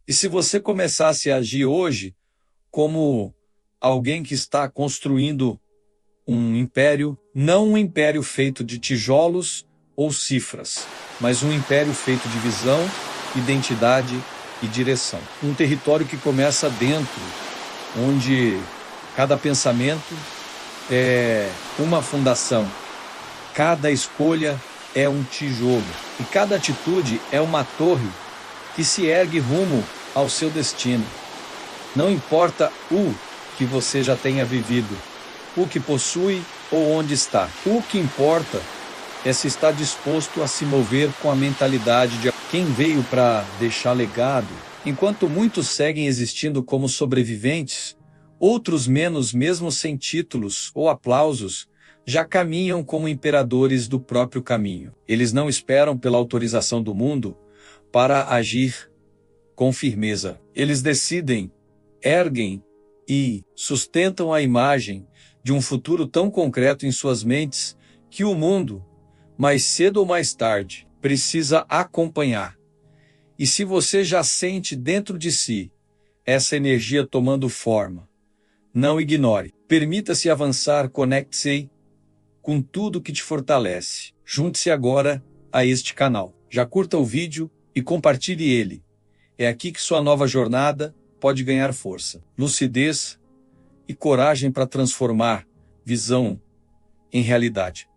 E se você começasse a agir hoje como alguém que está construindo um império, não um império feito de tijolos ou cifras, mas um império feito de visão, identidade e direção. Um território que começa dentro, onde cada pensamento é uma fundação, cada escolha é um tijolo e cada atitude é uma torre que se ergue rumo ao seu destino. Não importa o que você já tenha vivido, o que possui ou onde está. O que importa é se está disposto a se mover com a mentalidade de quem veio para deixar legado. Enquanto muitos seguem existindo como sobreviventes, outros menos, mesmo sem títulos ou aplausos, já caminham como imperadores do próprio caminho. Eles não esperam pela autorização do mundo para agir com firmeza. Eles decidem, erguem e sustentam a imagem de um futuro tão concreto em suas mentes que o mundo, mais cedo ou mais tarde, precisa acompanhar. E se você já sente dentro de si essa energia tomando forma, não ignore. Permita-se avançar, conecte-se com tudo que te fortalece. Junte-se agora a este canal. Já curta o vídeo e compartilhe ele. É aqui que sua nova jornada pode ganhar força, lucidez e coragem para transformar visão em realidade.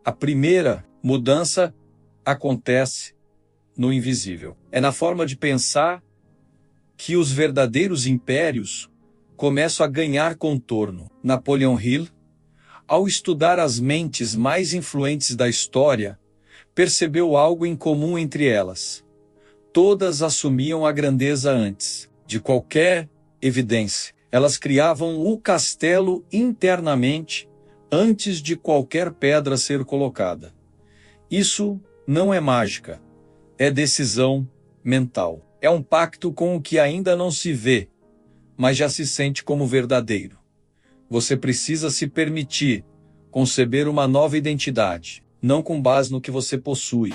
A primeira mudança acontece no invisível. É na forma de pensar que os verdadeiros impérios começam a ganhar contorno. Napoleon Hill, ao estudar as mentes mais influentes da história, percebeu algo em comum entre elas. Todas assumiam a grandeza antes de qualquer evidência. Elas criavam o castelo internamente antes de qualquer pedra ser colocada. Isso não é mágica, é decisão mental. É um pacto com o que ainda não se vê, mas já se sente como verdadeiro. Você precisa se permitir conceber uma nova identidade, não com base no que você possui,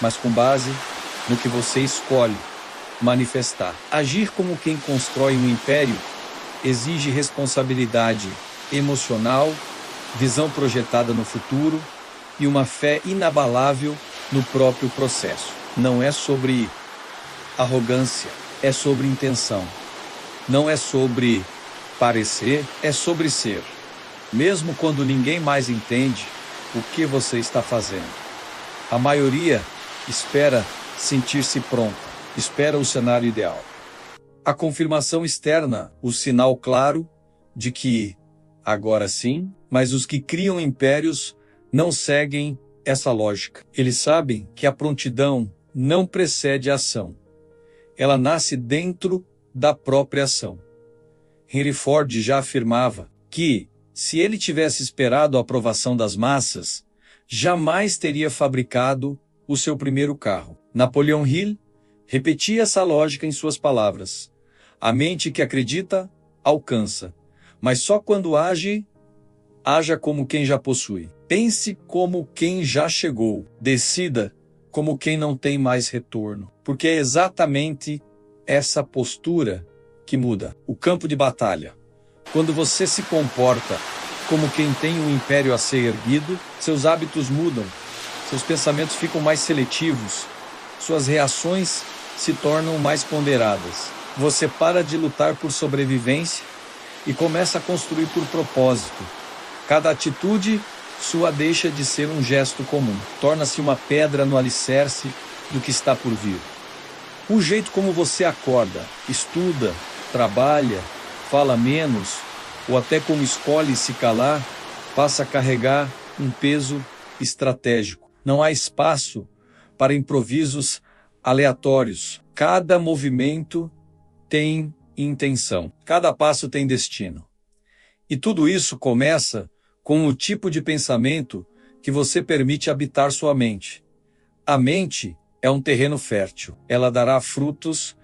mas com base no que você escolhe manifestar. Agir como quem constrói um império exige responsabilidade emocional, visão projetada no futuro e uma fé inabalável no próprio processo. Não é sobre arrogância, é sobre intenção. Não é sobre parecer, é sobre ser. Mesmo quando ninguém mais entende o que você está fazendo. A maioria espera sentir-se pronta, espera o cenário ideal. A confirmação externa, o sinal claro de que, agora sim, mas os que criam impérios não seguem essa lógica. Eles sabem que a prontidão não precede a ação. Ela nasce dentro da própria ação. Henry Ford já afirmava que, se ele tivesse esperado a aprovação das massas, jamais teria fabricado o seu primeiro carro. Napoleon Hill repetia essa lógica em suas palavras. A mente que acredita, alcança. Mas só quando age, haja como quem já possui. Pense como quem já chegou. Decida como quem não tem mais retorno. Porque é exatamente essa postura que muda o campo de batalha. Quando você se comporta como quem tem um império a ser erguido, seus hábitos mudam, seus pensamentos ficam mais seletivos, suas reações se tornam mais ponderadas. Você para de lutar por sobrevivência e começa a construir por propósito. Cada atitude sua deixa de ser um gesto comum, torna-se uma pedra no alicerce do que está por vir. O jeito como você acorda, estuda, trabalha, fala menos, ou até como escolhe se calar, passa a carregar um peso estratégico. Não há espaço para improvisos aleatórios. Cada movimento tem intenção. Cada passo tem destino. E tudo isso começa com o tipo de pensamento que você permite habitar sua mente. A mente é um terreno fértil. Ela dará frutos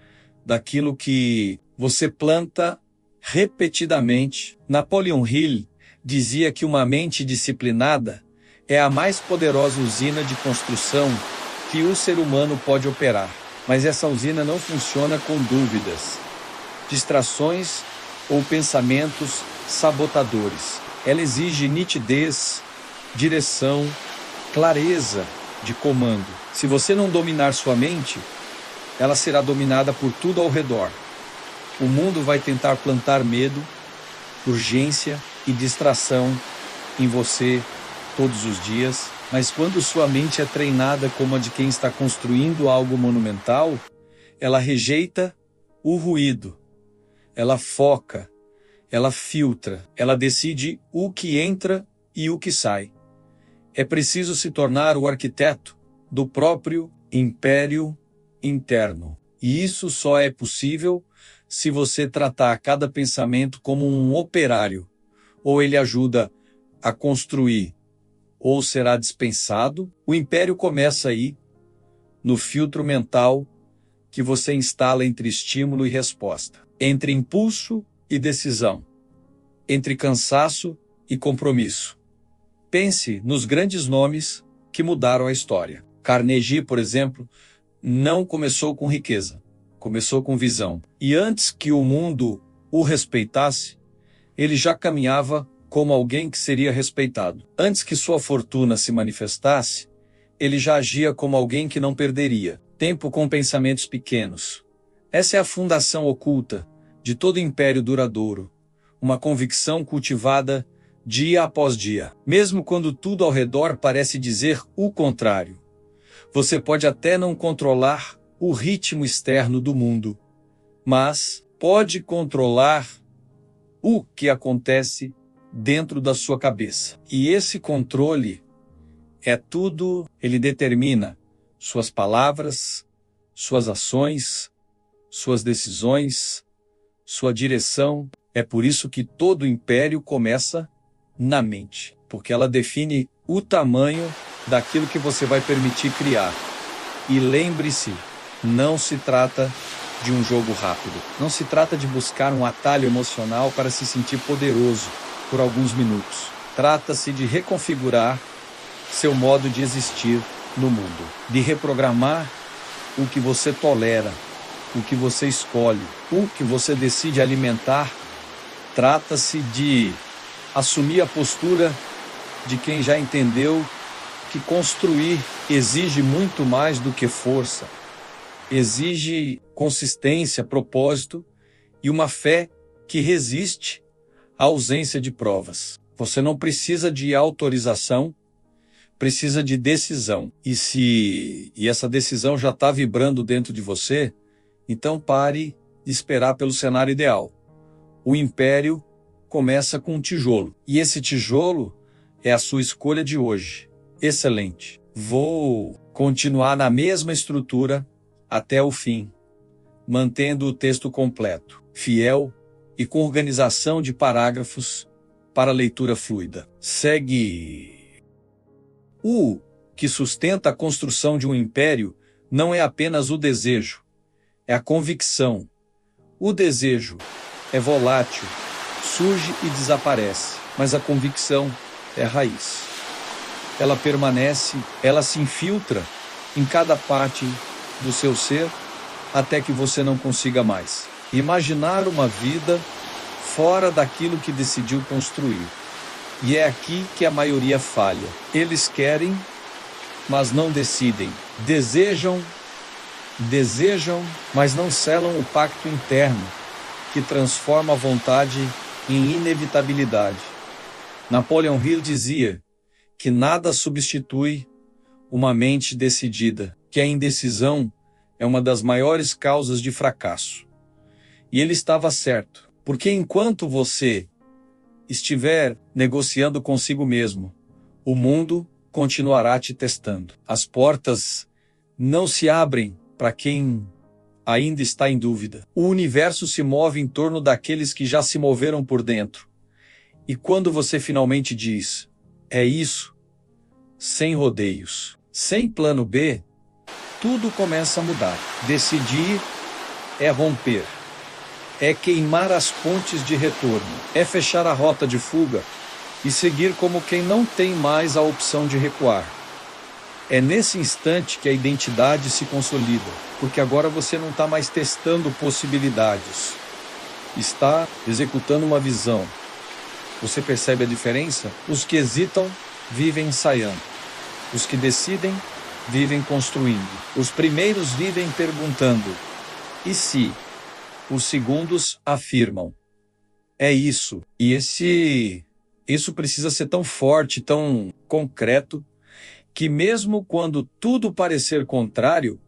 daquilo que você planta repetidamente. Napoleon Hill dizia que uma mente disciplinada é a mais poderosa usina de construção que o ser humano pode operar. Mas essa usina não funciona com dúvidas, distrações ou pensamentos sabotadores. Ela exige nitidez, direção, clareza de comando. Se você não dominar sua mente, ela será dominada por tudo ao redor. O mundo vai tentar plantar medo, urgência e distração em você todos os dias, mas quando sua mente é treinada como a de quem está construindo algo monumental, ela rejeita o ruído, ela foca, ela filtra, ela decide o que entra e o que sai. É preciso se tornar o arquiteto do próprio império interno. E isso só é possível se você tratar cada pensamento como um operário. Ou ele ajuda a construir, ou será dispensado. O império começa aí, no filtro mental que você instala entre estímulo e resposta, entre impulso e decisão, entre cansaço e compromisso. Pense nos grandes nomes que mudaram a história. Carnegie, por exemplo, não começou com riqueza, começou com visão. E antes que o mundo o respeitasse, ele já caminhava como alguém que seria respeitado. Antes que sua fortuna se manifestasse, ele já agia como alguém que não perderia tempo com pensamentos pequenos. Essa é a fundação oculta de todo império duradouro, uma convicção cultivada dia após dia. Mesmo quando tudo ao redor parece dizer o contrário. Você pode até não controlar o ritmo externo do mundo, mas pode controlar o que acontece dentro da sua cabeça. E esse controle é tudo, ele determina suas palavras, suas ações, suas decisões, sua direção. É por isso que todo império começa na mente, porque ela define o tamanho daquilo que você vai permitir criar. E lembre-se, não se trata de um jogo rápido. Não se trata de buscar um atalho emocional para se sentir poderoso por alguns minutos. Trata-se de reconfigurar seu modo de existir no mundo, de reprogramar o que você tolera, o que você escolhe, o que você decide alimentar. Trata-se de assumir a postura de quem já entendeu que construir exige muito mais do que força. Exige consistência, propósito e uma fé que resiste à ausência de provas. Você não precisa de autorização, precisa de decisão. E essa decisão já está vibrando dentro de você, então pare de esperar pelo cenário ideal. O império começa com um tijolo. E esse tijolo é a sua escolha de hoje. Excelente. Vou continuar na mesma estrutura até o fim, mantendo o texto completo, fiel e com organização de parágrafos para leitura fluida. Segue. O que sustenta a construção de um império não é apenas o desejo, é a convicção. O desejo é volátil, surge e desaparece, mas a convicção é a raiz. Ela permanece, ela se infiltra em cada parte do seu ser até que você não consiga mais imaginar uma vida fora daquilo que decidiu construir. E é aqui que a maioria falha. Eles querem, mas não decidem. Desejam, mas não selam o pacto interno que transforma a vontade em inevitabilidade. Napoleon Hill dizia que nada substitui uma mente decidida, que a indecisão é uma das maiores causas de fracasso. E ele estava certo, porque enquanto você estiver negociando consigo mesmo, o mundo continuará te testando. As portas não se abrem para quem ainda está em dúvida. O universo se move em torno daqueles que já se moveram por dentro. E quando você finalmente diz, é isso, sem rodeios, sem plano B, tudo começa a mudar. Decidir é romper. É queimar as pontes de retorno, é fechar a rota de fuga e seguir como quem não tem mais a opção de recuar. É nesse instante que a identidade se consolida, porque agora você não está mais testando possibilidades, está executando uma visão. Você percebe a diferença? Os que hesitam vivem ensaiando, os que decidem vivem construindo, os primeiros vivem perguntando, e se? Os segundos afirmam. É isso, e isso precisa ser tão forte, tão concreto, que mesmo quando tudo parecer contrário,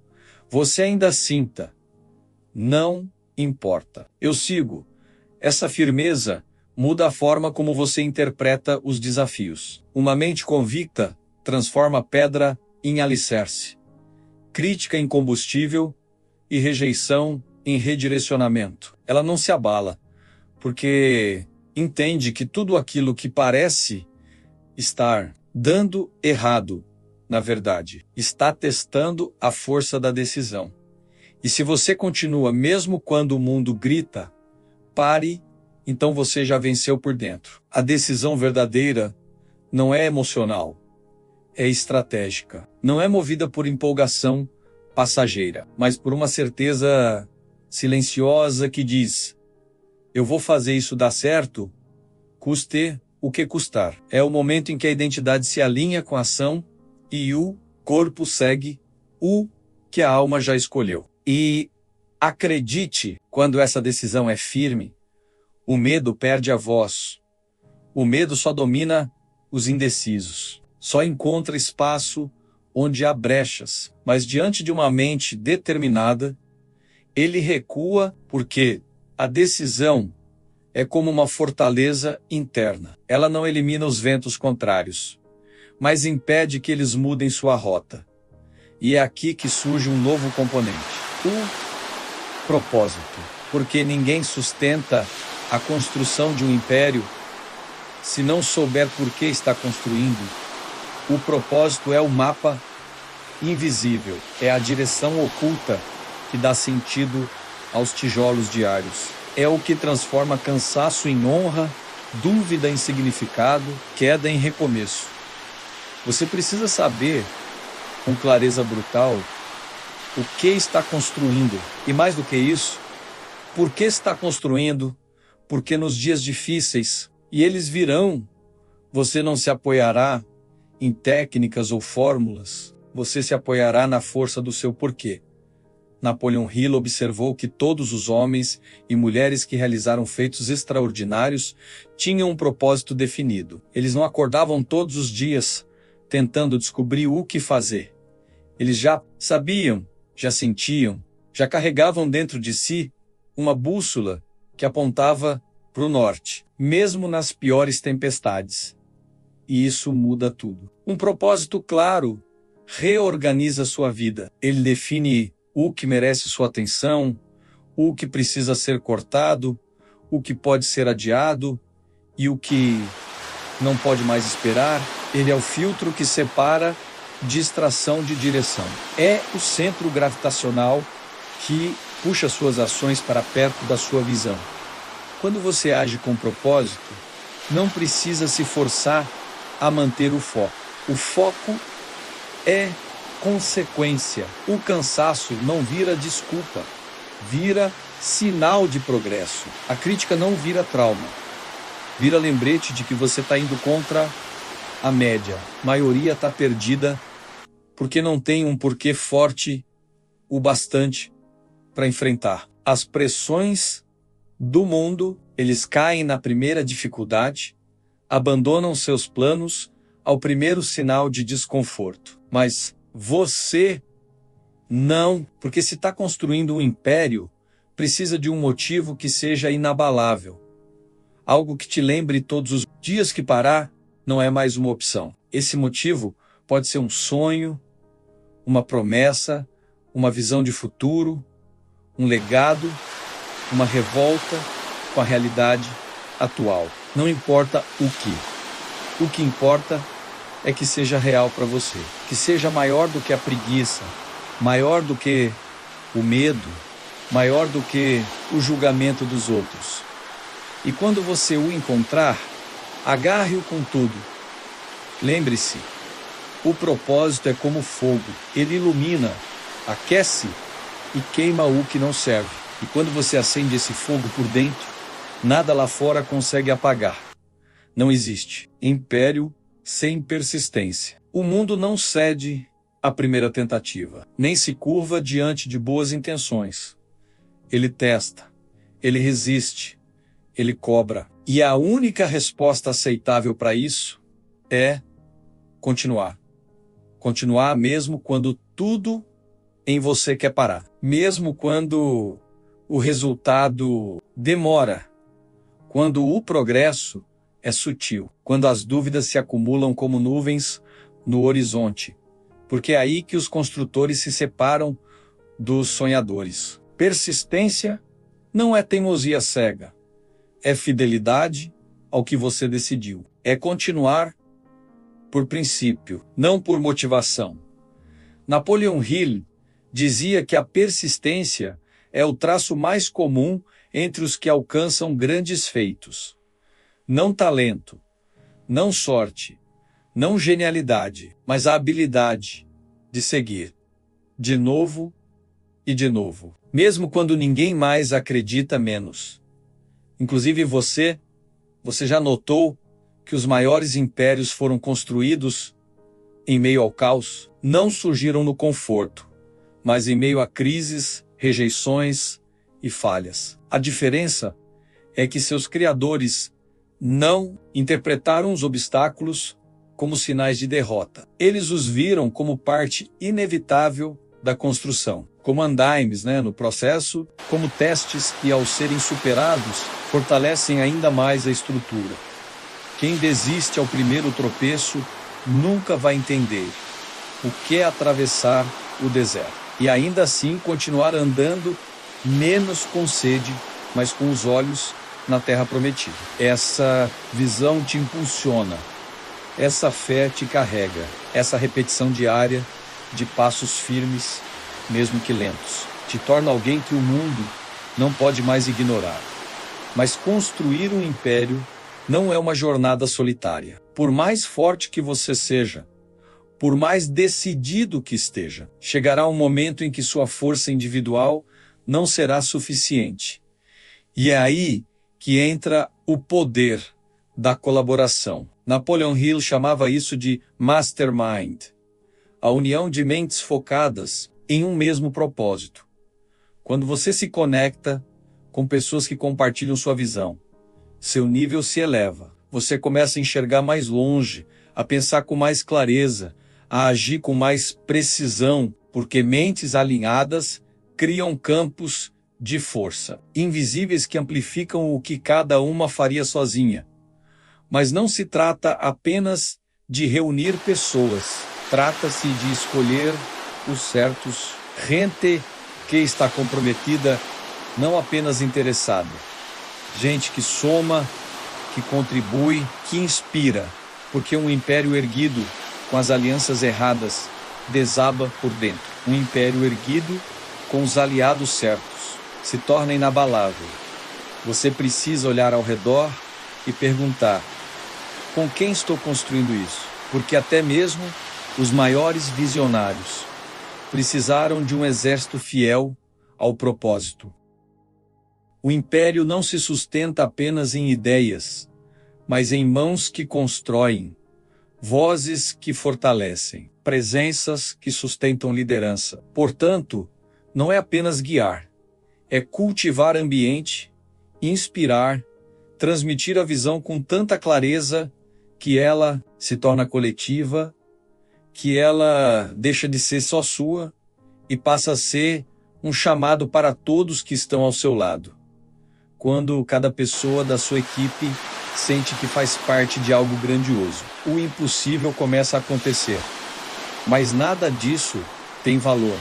você ainda sinta, não importa. Eu sigo. Essa firmeza muda a forma como você interpreta os desafios. Uma mente convicta transforma pedra em alicerce, crítica em combustível e rejeição em redirecionamento. Ela não se abala, porque entende que tudo aquilo que parece estar dando errado, na verdade, está testando a força da decisão. E se você continua mesmo quando o mundo grita, pare, então você já venceu por dentro. A decisão verdadeira não é emocional, é estratégica. Não é movida por empolgação passageira, mas por uma certeza silenciosa que diz: eu vou fazer isso dar certo, custe o que custar. É o momento em que a identidade se alinha com a ação e o corpo segue o que a alma já escolheu. E acredite, quando essa decisão é firme, o medo perde a voz. O medo só domina os indecisos. Só encontra espaço onde há brechas. Mas diante de uma mente determinada, ele recua porque a decisão é como uma fortaleza interna. Ela não elimina os ventos contrários, mas impede que eles mudem sua rota. E é aqui que surge um novo componente: o propósito. Porque ninguém sustenta a construção de um império se não souber por que está construindo. O propósito é o mapa invisível, é a direção oculta que dá sentido aos tijolos diários. É o que transforma cansaço em honra, dúvida em significado, queda em recomeço. Você precisa saber, com clareza brutal, o que está construindo. E mais do que isso, por que está construindo, porque nos dias difíceis, e eles virão, você não se apoiará em técnicas ou fórmulas, você se apoiará na força do seu porquê. Napoleon Hill observou que todos os homens e mulheres que realizaram feitos extraordinários tinham um propósito definido. Eles não acordavam todos os dias tentando descobrir o que fazer. Eles já sabiam, já sentiam, já carregavam dentro de si uma bússola que apontava para o norte, mesmo nas piores tempestades. E isso muda tudo. Um propósito claro reorganiza sua vida. Ele define o que merece sua atenção, o que precisa ser cortado, o que pode ser adiado e o que não pode mais esperar. Ele é o filtro que separa distração de direção. É o centro gravitacional que puxa suas ações para perto da sua visão. Quando você age com propósito, não precisa se forçar a manter o foco. O foco é consequência. O cansaço não vira desculpa, vira sinal de progresso. A crítica não vira trauma, vira lembrete de que você está indo contra a média. A maioria está perdida porque não tem um porquê forte o bastante para enfrentar. As pressões do mundo, eles caem na primeira dificuldade, abandonam seus planos ao primeiro sinal de desconforto. Mas você não, porque se está construindo um império, precisa de um motivo que seja inabalável. Algo que te lembre todos os dias que parar não é mais uma opção. Esse motivo pode ser um sonho, uma promessa, uma visão de futuro, um legado, uma revolta com a realidade atual. Não importa o que. O que importa é que seja real para você, que seja maior do que a preguiça, maior do que o medo, maior do que o julgamento dos outros. E quando você o encontrar, agarre-o com tudo. Lembre-se, O propósito é como fogo. Ele ilumina, aquece e queima o que não serve. E quando você acende esse fogo por dentro, nada lá fora consegue apagar. Não existe império sem persistência. O mundo não cede à primeira tentativa, nem se curva diante de boas intenções. Ele testa, ele resiste, ele cobra. E a única resposta aceitável para isso é continuar. Continuar mesmo quando tudo em você quer parar. Mesmo quando o resultado demora. Quando o progresso é sutil. Quando as dúvidas se acumulam como nuvens no horizonte. Porque é aí que os construtores se separam dos sonhadores. Persistência não é teimosia cega. É fidelidade ao que você decidiu. É continuar por princípio, não por motivação. Napoleon Hill dizia que a persistência é o traço mais comum entre os que alcançam grandes feitos. Não talento, não sorte, não genialidade, mas a habilidade de seguir. De novo e de novo. Mesmo quando ninguém mais acredita menos. Inclusive você já notou que os maiores impérios foram construídos em meio ao caos? Não surgiram no conforto, mas em meio a crises, rejeições e falhas. A diferença é que seus criadores não interpretaram os obstáculos como sinais de derrota. Eles os viram como parte inevitável da construção, como andaimes, no processo, como testes que, ao serem superados, fortalecem ainda mais a estrutura. Quem desiste ao primeiro tropeço nunca vai entender o que é atravessar o deserto. E ainda assim continuar andando, menos com sede, mas com os olhos na terra prometida. Essa visão te impulsiona, essa fé te carrega, essa repetição diária de passos firmes, mesmo que lentos, te torna alguém que o mundo não pode mais ignorar. Mas construir um império não é uma jornada solitária. Por mais forte que você seja, por mais decidido que esteja, chegará um momento em que sua força individual não será suficiente. E é aí que entra o poder da colaboração. Napoleon Hill chamava isso de mastermind, a união de mentes focadas em um mesmo propósito. Quando você se conecta com pessoas que compartilham sua visão, seu nível se eleva. Você começa a enxergar mais longe, a pensar com mais clareza, a agir com mais precisão, porque mentes alinhadas criam campos de força, invisíveis que amplificam o que cada uma faria sozinha. Mas não se trata apenas de reunir pessoas, trata-se de escolher os certos, gente que está comprometida, não apenas interessada. Gente que soma, que contribui, que inspira, porque um império erguido com as alianças erradas desaba por dentro. Um império erguido com os aliados certos se torna inabalável. Você precisa olhar ao redor e perguntar: com quem estou construindo isso? Porque até mesmo os maiores visionários precisaram de um exército fiel ao propósito. O império não se sustenta apenas em ideias, mas em mãos que constroem, vozes que fortalecem, presenças que sustentam liderança. Portanto, não é apenas guiar, é cultivar ambiente, inspirar, transmitir a visão com tanta clareza que ela se torna coletiva, que ela deixa de ser só sua e passa a ser um chamado para todos que estão ao seu lado. Quando cada pessoa da sua equipe sente que faz parte de algo grandioso, o impossível começa a acontecer. Mas nada disso tem valor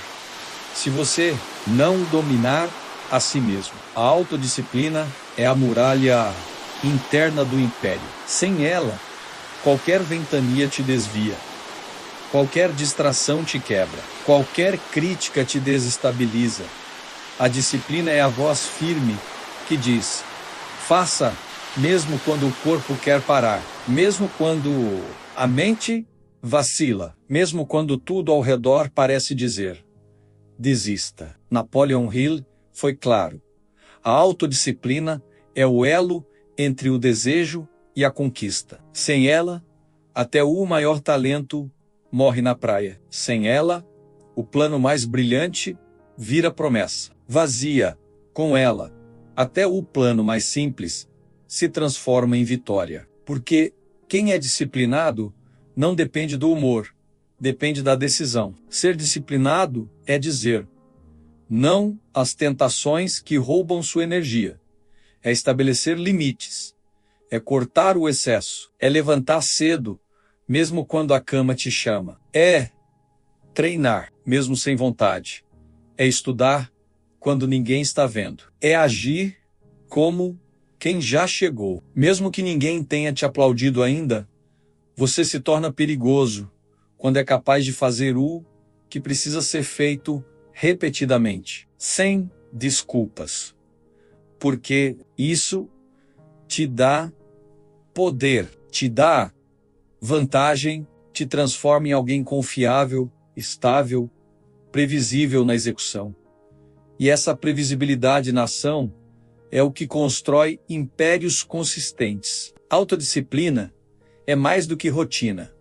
se você não dominar a si mesmo. A autodisciplina é a muralha interna do império. Sem ela, qualquer ventania te desvia, qualquer distração te quebra, qualquer crítica te desestabiliza. A disciplina é a voz firme que diz: faça mesmo quando o corpo quer parar, mesmo quando a mente vacila, mesmo quando tudo ao redor parece dizer: desista. Napoleon Hill foi claro. A autodisciplina é o elo entre o desejo e a conquista. Sem ela, até o maior talento morre na praia. Sem ela, o plano mais brilhante vira promessa vazia. Com ela, até o plano mais simples se transforma em vitória. Porque quem é disciplinado não depende do humor, depende da decisão. Ser disciplinado é dizer não às tentações que roubam sua energia. É estabelecer limites. É cortar o excesso. É levantar cedo, mesmo quando a cama te chama. É treinar, mesmo sem vontade. É estudar quando ninguém está vendo. É agir como quem já chegou. Mesmo que ninguém tenha te aplaudido ainda, você se torna perigoso quando é capaz de fazer o que precisa ser feito repetidamente, sem desculpas. Porque isso te dá poder, te dá vantagem, te transforma em alguém confiável, estável, previsível na execução. E essa previsibilidade na ação é o que constrói impérios consistentes. Autodisciplina é mais do que rotina.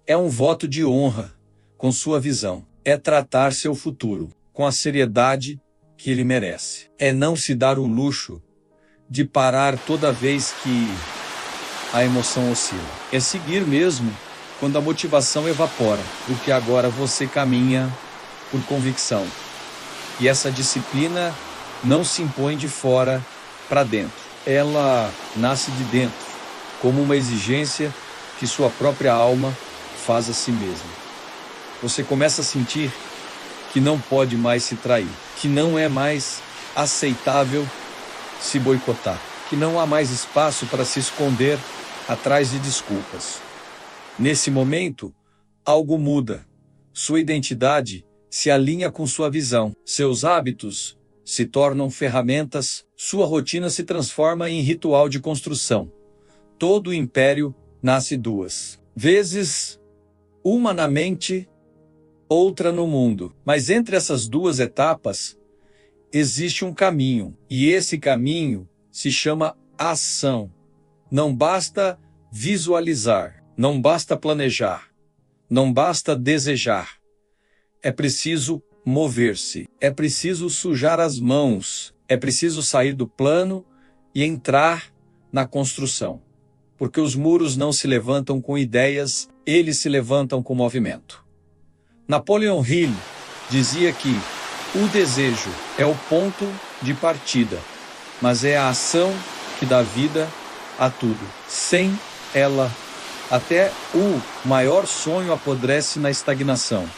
É um voto de honra com sua visão. É tratar seu futuro com a seriedade que ele merece. É não se dar o luxo de parar toda vez que a emoção oscila. É seguir mesmo quando a motivação evapora, porque agora você caminha por convicção. E essa disciplina não se impõe de fora para dentro. Ela nasce de dentro, como uma exigência que sua própria alma faz a si mesma. Você começa a sentir que não pode mais se trair, que não é mais aceitável se boicotar, que não há mais espaço para se esconder atrás de desculpas. Nesse momento, algo muda. Sua identidade se alinha com sua visão. Seus hábitos se tornam ferramentas, sua rotina se transforma em ritual de construção. Todo império nasce duas vezes, uma na mente, outra no mundo. Mas entre essas duas etapas, existe um caminho. E esse caminho se chama ação. Não basta visualizar, não basta planejar, não basta desejar. É preciso mover-se, é preciso sujar as mãos, é preciso sair do plano e entrar na construção. Porque os muros não se levantam com ideias, eles se levantam com movimento. Napoleon Hill dizia que o desejo é o ponto de partida, mas é a ação que dá vida a tudo. Sem ela, até o maior sonho apodrece na estagnação.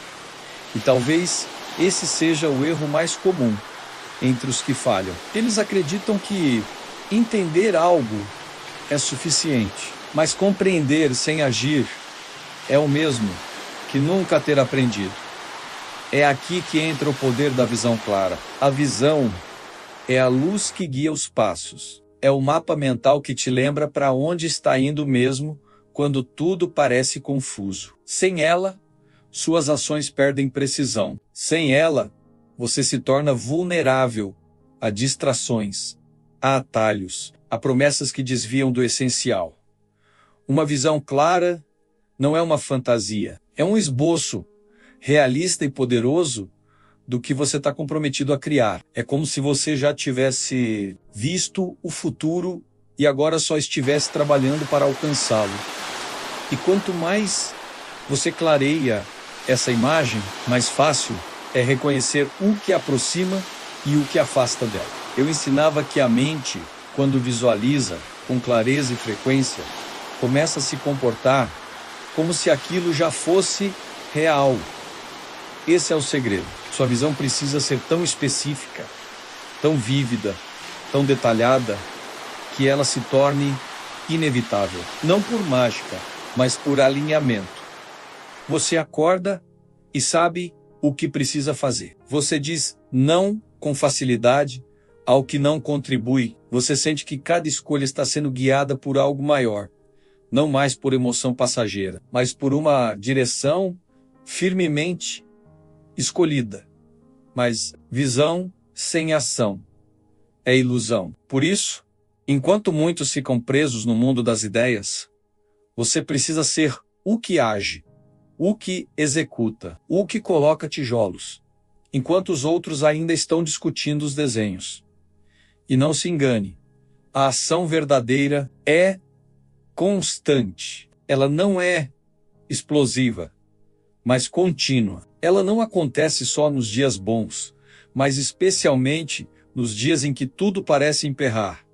E talvez esse seja o erro mais comum entre os que falham. Eles acreditam que entender algo é suficiente, mas compreender sem agir é o mesmo que nunca ter aprendido. É aqui que entra o poder da visão clara. A visão é a luz que guia os passos. É o mapa mental que te lembra para onde está indo mesmo quando tudo parece confuso. Sem ela, suas ações perdem precisão. Sem ela, você se torna vulnerável a distrações, a atalhos, a promessas que desviam do essencial. Uma visão clara não é uma fantasia, é um esboço realista e poderoso do que você está comprometido a criar. É como se você já tivesse visto o futuro e agora só estivesse trabalhando para alcançá-lo. E quanto mais você clareia essa imagem, mais fácil é reconhecer o que aproxima e o que afasta dela. Eu ensinava que a mente, quando visualiza com clareza e frequência, começa a se comportar como se aquilo já fosse real. Esse é o segredo. Sua visão precisa ser tão específica, tão vívida, tão detalhada, que ela se torne inevitável. Não por mágica, mas por alinhamento. Você acorda e sabe o que precisa fazer. Você diz não com facilidade ao que não contribui. Você sente que cada escolha está sendo guiada por algo maior. não mais por emoção passageira, mas por uma direção firmemente escolhida. Mas visão sem ação é ilusão. Por isso, enquanto muitos ficam presos no mundo das ideias, você precisa ser o que age, o que executa, o que coloca tijolos, enquanto os outros ainda estão discutindo os desenhos. E não se engane, a ação verdadeira é constante. Ela não é explosiva, mas contínua. Ela não acontece só nos dias bons, mas especialmente nos dias em que tudo parece emperrar.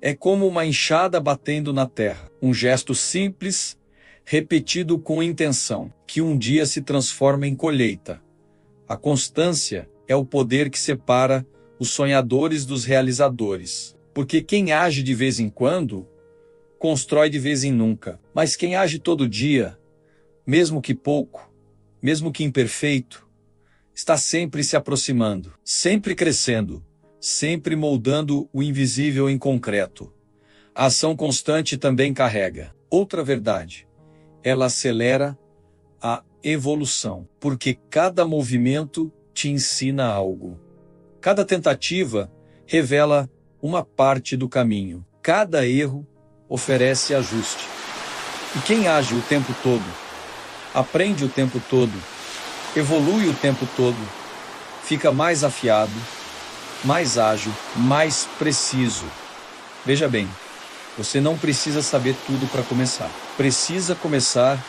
É como uma enxada batendo na terra, um gesto simples, repetido com intenção, que um dia se transforma em colheita. A constância é o poder que separa os sonhadores dos realizadores. Porque quem age de vez em quando, constrói de vez em nunca. Mas quem age todo dia, mesmo que pouco, mesmo que imperfeito, está sempre se aproximando, sempre crescendo, sempre moldando o invisível em concreto. A ação constante também carrega outra verdade. Ela acelera a evolução, porque cada movimento te ensina algo. Cada tentativa revela uma parte do caminho. Cada erro oferece ajuste. E quem age o tempo todo, aprende o tempo todo, evolui o tempo todo, fica mais afiado, mais ágil, mais preciso. Veja bem, você não precisa saber tudo para começar. Precisa começar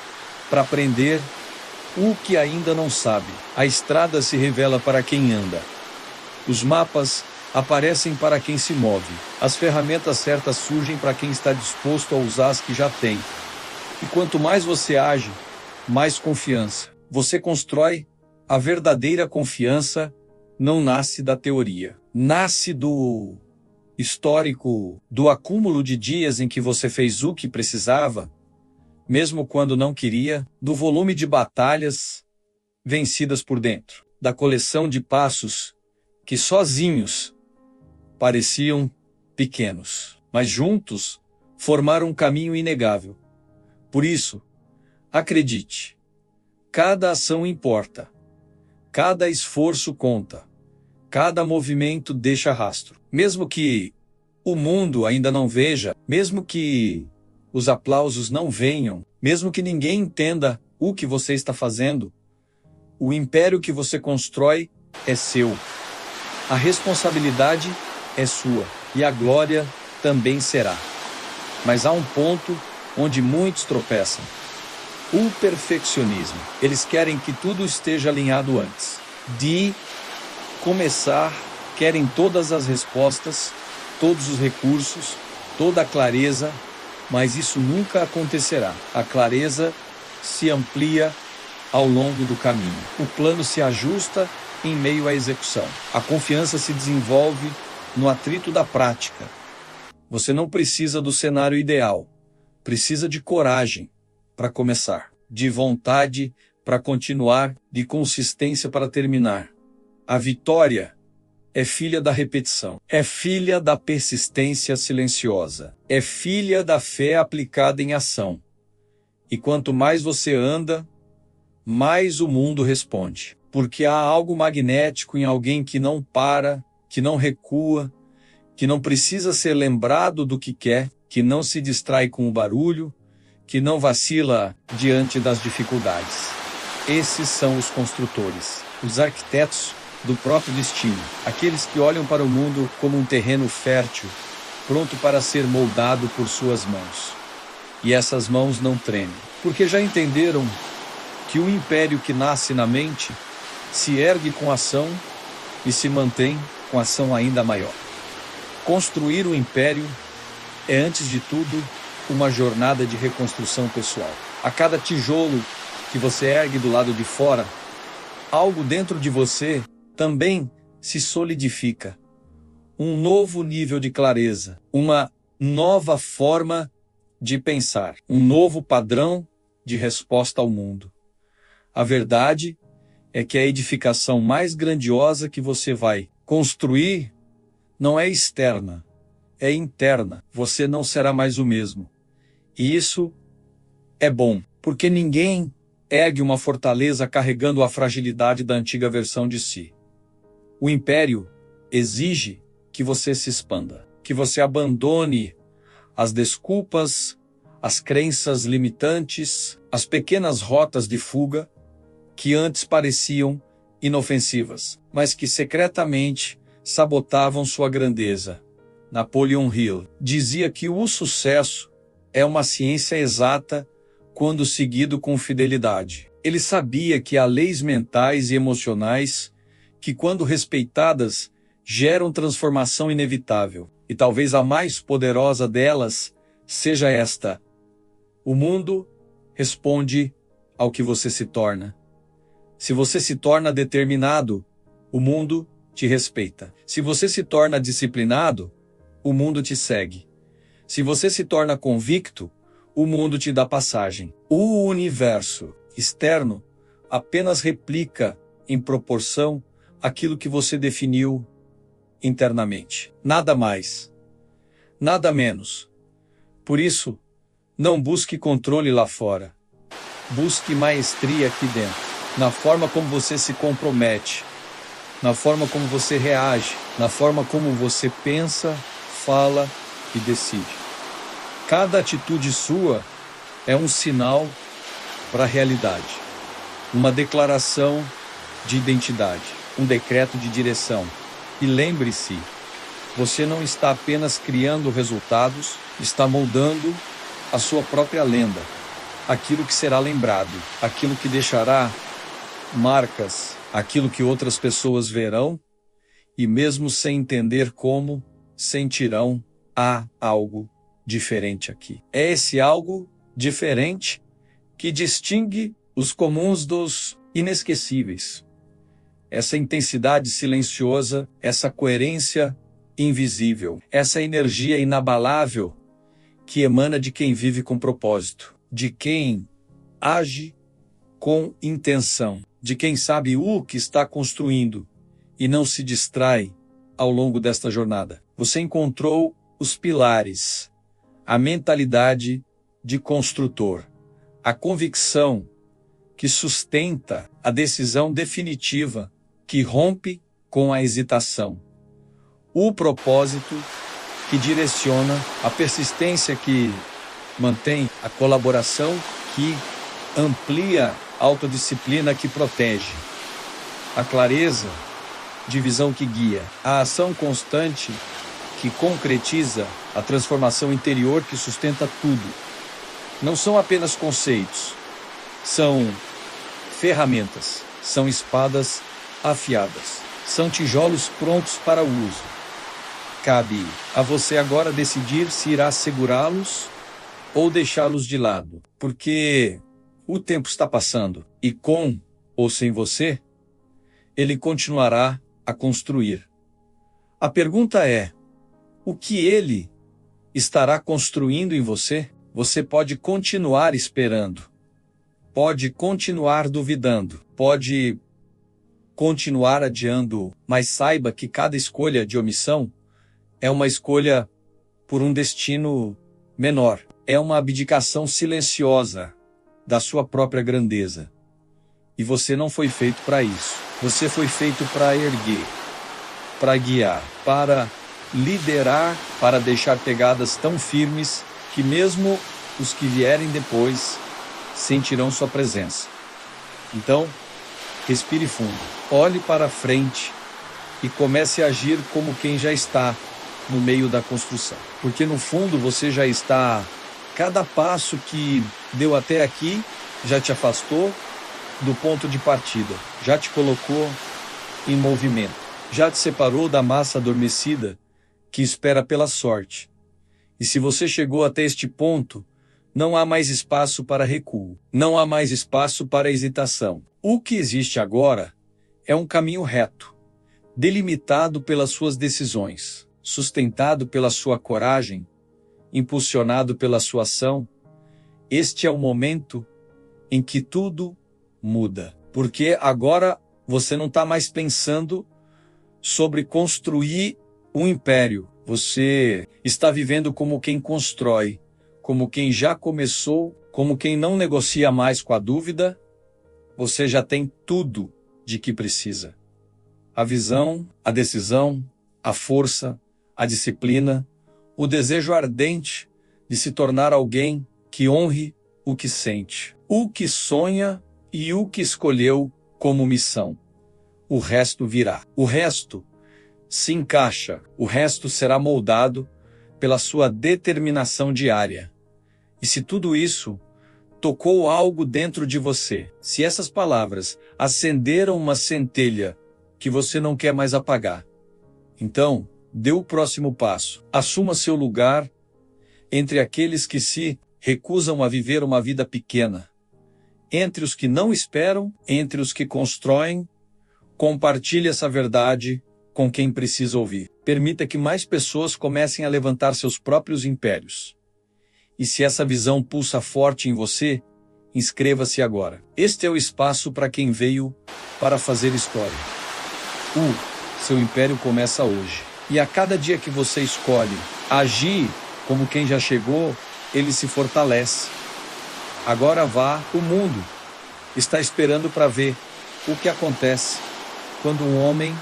para aprender o que ainda não sabe. A estrada se revela para quem anda. Os mapas aparecem para quem se move. As ferramentas certas surgem para quem está disposto a usar as que já tem. E quanto mais você age, mais confiança. Você constrói. A verdadeira confiança não nasce da teoria. Nasce do histórico, do acúmulo de dias em que você fez o que precisava, mesmo quando não queria, do volume de batalhas vencidas por dentro, da coleção de passos que sozinhos pareciam pequenos, mas juntos formaram um caminho inegável. Por isso, acredite, cada ação importa, cada esforço conta, cada movimento deixa rastro. Mesmo que o mundo ainda não veja, mesmo que os aplausos não venham, mesmo que ninguém entenda o que você está fazendo, o império que você constrói é seu. A responsabilidade é sua e a glória também será. Mas há um ponto onde muitos tropeçam. O perfeccionismo. Eles querem que tudo esteja alinhado antes de começar, querem todas as respostas, todos os recursos, toda a clareza, mas isso nunca acontecerá. A clareza se amplia ao longo do caminho. O plano se ajusta em meio à execução. A confiança se desenvolve no atrito da prática. Você não precisa do cenário ideal. Precisa de coragem para começar, de vontade para continuar, de consistência para terminar. A vitória é filha da repetição, é filha da persistência silenciosa, é filha da fé aplicada em ação. E quanto mais você anda, mais o mundo responde. Porque há algo magnético em alguém que não para, que não recua, que não precisa ser lembrado do que quer, que não se distrai com o barulho, que não vacila diante das dificuldades. Esses são os construtores, os arquitetos do próprio destino, aqueles que olham para o mundo como um terreno fértil, pronto para ser moldado por suas mãos. E essas mãos não tremem, porque já entenderam que o império que nasce na mente se ergue com ação e se mantém com ação ainda maior. Construir um império é, antes de tudo, uma jornada de reconstrução pessoal. A cada tijolo que você ergue do lado de fora, algo dentro de você também se solidifica. Um novo nível de clareza, uma nova forma de pensar, um novo padrão de resposta ao mundo. A verdade é que a edificação mais grandiosa que você vai construir não é externa, é interna. Você não será mais o mesmo. E isso é bom, porque ninguém ergue uma fortaleza carregando a fragilidade da antiga versão de si. O império exige que você se expanda, que você abandone as desculpas, as crenças limitantes, as pequenas rotas de fuga que antes pareciam inofensivas, mas que secretamente sabotavam sua grandeza. Napoleon Hill dizia que o sucesso é uma ciência exata quando seguido com fidelidade. Ele sabia que há leis mentais e emocionais que, quando respeitadas, geram transformação inevitável. E talvez a mais poderosa delas seja esta: o mundo responde ao que você se torna. Se você se torna determinado, o mundo te respeita. Se você se torna disciplinado, o mundo te segue. Se você se torna convicto, o mundo te dá passagem. O universo externo apenas replica em proporção aquilo que você definiu internamente. Nada mais, nada menos. Por isso, não busque controle lá fora. Busque maestria aqui dentro, na forma como você se compromete, na forma como você reage, na forma como você pensa, fala e decide. Cada atitude sua é um sinal para a realidade, uma declaração de identidade, um decreto de direção. E lembre-se, você não está apenas criando resultados, está moldando a sua própria lenda, aquilo que será lembrado, aquilo que deixará marcas, aquilo que outras pessoas verão e, mesmo sem entender como, sentirão: há algo diferente aqui. É esse algo diferente que distingue os comuns dos inesquecíveis. Essa intensidade silenciosa, essa coerência invisível, essa energia inabalável que emana de quem vive com propósito, de quem age com intenção, de quem sabe o que está construindo e não se distrai ao longo desta jornada. Você encontrou os pilares, a mentalidade de construtor, a convicção que sustenta a decisão definitiva, que rompe com a hesitação, o propósito que direciona, a persistência que mantém, a colaboração que amplia, a autodisciplina que protege, a clareza de visão que guia, a ação constante que concretiza, a transformação interior que sustenta tudo. Não são apenas conceitos, são ferramentas, são espadas afiadas, são tijolos prontos para o uso. Cabe a você agora decidir se irá segurá-los ou deixá-los de lado, porque o tempo está passando e, com ou sem você, ele continuará a construir. A pergunta é: o que ele estará construindo em você? Você pode continuar esperando, pode continuar duvidando, pode continuar adiando, mas saiba que cada escolha de omissão é uma escolha por um destino menor. É uma abdicação silenciosa da sua própria grandeza. E você não foi feito para isso. Você foi feito para erguer, para guiar, para liderar, para deixar pegadas tão firmes que mesmo os que vierem depois sentirão sua presença. Então, respire fundo, olhe para frente e comece a agir como quem já está no meio da construção. Porque no fundo você já está, cada passo que deu até aqui já te afastou do ponto de partida, já te colocou em movimento, já te separou da massa adormecida que espera pela sorte. E se você chegou até este ponto, não há mais espaço para recuo, não há mais espaço para hesitação. O que existe agora é um caminho reto, delimitado pelas suas decisões, sustentado pela sua coragem, impulsionado pela sua ação. Este é o momento em que tudo muda, porque agora você não está mais pensando sobre construir um império. Você está vivendo como quem constrói como quem já começou, como quem não negocia mais com a dúvida, você já tem tudo de que precisa. A visão, a decisão, a força, a disciplina, o desejo ardente de se tornar alguém que honre o que sente, o que sonha e o que escolheu como missão. O resto virá. O resto se encaixa, o resto será moldado pela sua determinação diária. E se tudo isso tocou algo dentro de você, se essas palavras acenderam uma centelha que você não quer mais apagar, então, dê o próximo passo. Assuma seu lugar entre aqueles que se recusam a viver uma vida pequena, entre os que não esperam, entre os que constroem. Compartilhe essa verdade com quem precisa ouvir. Permita que mais pessoas comecem a levantar seus próprios impérios. E se essa visão pulsa forte em você, inscreva-se agora. Este é o espaço para quem veio para fazer história. Seu império começa hoje. E a cada dia que você escolhe agir como quem já chegou, ele se fortalece. Agora vá, o mundo está esperando para ver o que acontece quando um homem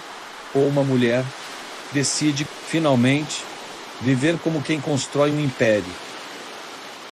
ou uma mulher decide, finalmente, viver como quem constrói um império.